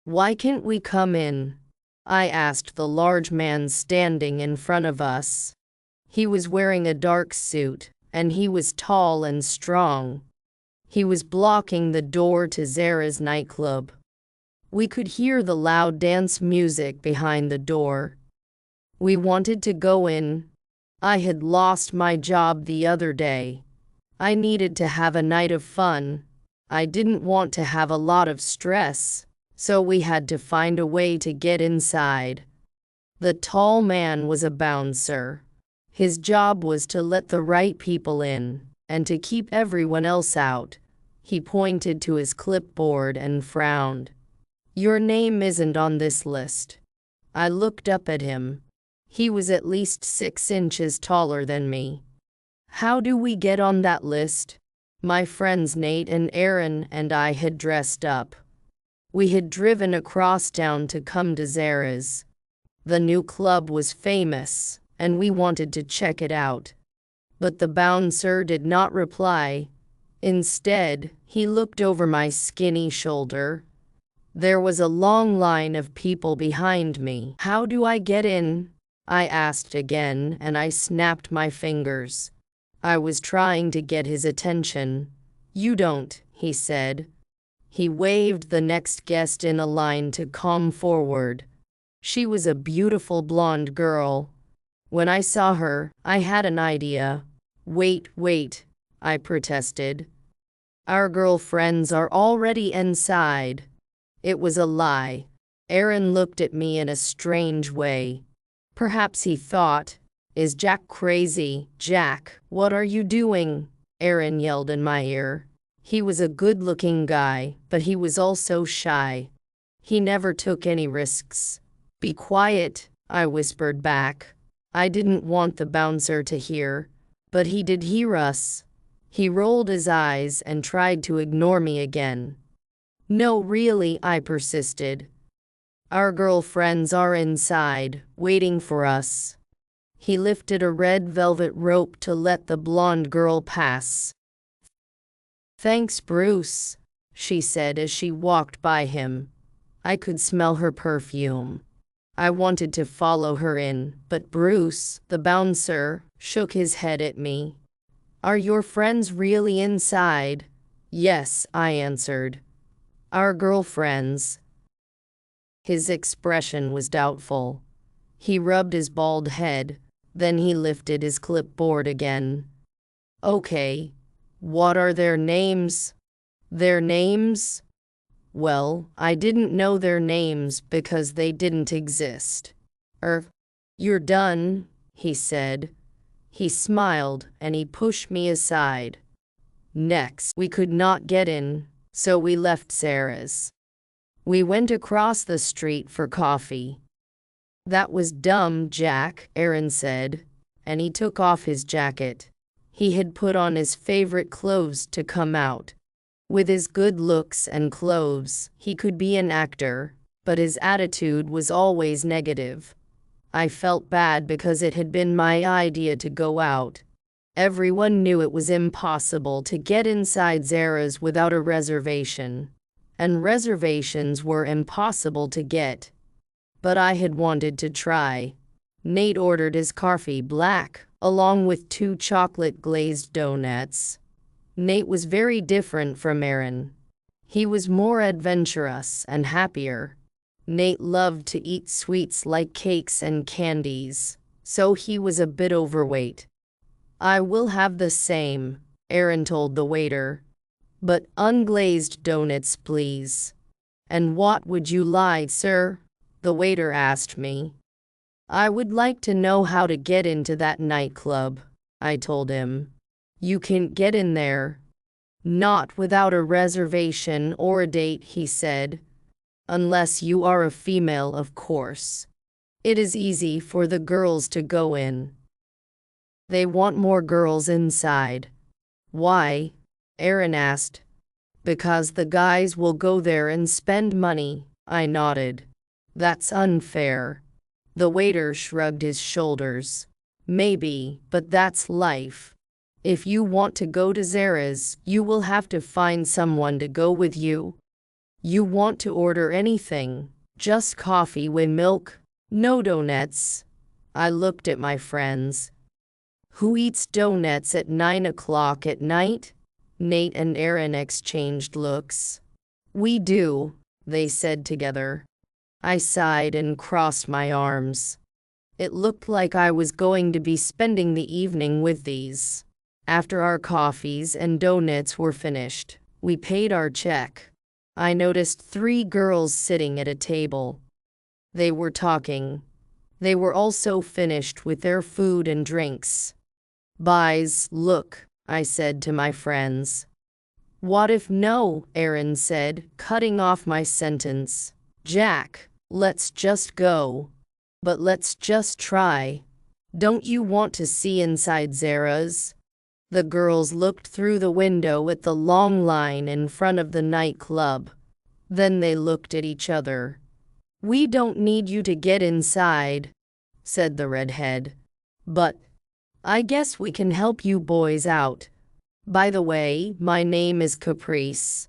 "Why can't we come in?" I asked the large man standing in front of us. He was wearing a dark suit, and he was tall and strong. He was blocking the door to Zara's nightclub. We could hear the loud dance music behind the door. We wanted to go in. I had lost my job the other day. I needed to have a night of fun. I didn't want to have a lot of stress, so we had to find a way to get inside. The tall man was a bouncer. His job was to let the right people in and to keep everyone else out. He pointed to his clipboard and frowned. "Your name isn't on this list." I looked up at him. He was at least 6 inches taller than me. "How do we get on that list?" My friends Nate and Aaron and I had dressed up. We had driven across town to come to Zara's. The new club was famous, and we wanted to check it out. But the bouncer did not reply. Instead, he looked over my skinny shoulder. There was a long line of people behind me. "How do I get in?" I asked again, and I snapped my fingers. I was trying to get his attention. "You don't," he said. He waved the next guest in a line to come forward. She was a beautiful blonde girl. When I saw her, I had an idea. Wait, I protested. "Our girlfriends are already inside." It was a lie. Aaron looked at me in a strange way. Perhaps he thought, "Is Jack crazy?" "Jack, what are you doing?" Aaron yelled in my ear. He was a good-looking guy, but he was also shy. He never took any risks. "Be quiet," I whispered back. I didn't want the bouncer to hear, but he did hear us. He rolled his eyes and tried to ignore me again. "No, really," I persisted. "Our girlfriends are inside, waiting for us." He lifted a red velvet rope to let the blonde girl pass. "Thanks, Bruce," she said as she walked by him. I could smell her perfume. I wanted to follow her in, but Bruce, the bouncer, shook his head at me. "Are your friends really inside?" "Yes," I answered. "Our girlfriends." His expression was doubtful. He rubbed his bald head, then he lifted his clipboard again. "Okay, what are their names?" "Their names?" Well, I didn't know their names because they didn't exist. You're done," he said. He smiled and he pushed me aside. Next, we could not get in, so we left Zara's. We went across the street for coffee. "That was dumb, Jack," Aaron said, and he took off his jacket. He had put on his favorite clothes to come out. With his good looks and clothes, he could be an actor, but his attitude was always negative. I felt bad because it had been my idea to go out. Everyone knew it was impossible to get inside Zara's without a reservation, and reservations were impossible to get. But I had wanted to try. Nate ordered his coffee black, along with 2 chocolate glazed donuts. Nate was very different from Aaron. He was more adventurous and happier. Nate loved to eat sweets like cakes and candies, so he was a bit overweight. "I will have the same," Aaron told the waiter. "But unglazed donuts, please." "And what would you like, sir?" the waiter asked me. "I would like to know how to get into that nightclub," I told him. "You can't get in there." "Not without a reservation or a date," he said. "Unless you are a female, of course. It is easy for the girls to go in." "They want more girls inside." "Why?" Aaron asked. "Because the guys will go there and spend money," I nodded. "That's unfair." The waiter shrugged his shoulders. "Maybe, but that's life. If you want to go to Zara's, you will have to find someone to go with you." You want to order anything? Just coffee with milk? No donuts? I looked at my friends. Who eats donuts at 9 o'clock at night? Nate and Aaron exchanged looks. We do, they said together. I sighed and crossed my arms. It looked like I was going to be spending the evening with these. After our coffees and donuts were finished, we paid our check. I noticed 3 girls sitting at a table. They were talking. They were also finished with their food and drinks. Boys, look, I said to my friends. What if no, Aaron said, cutting off my sentence. Jack, let's just go. But let's just try. Don't you want to see inside Zara's? The girls looked through the window at the long line in front of the nightclub. Then they looked at each other. We don't need you to get inside, said the redhead. But I guess we can help you boys out. By the way, my name is Caprice.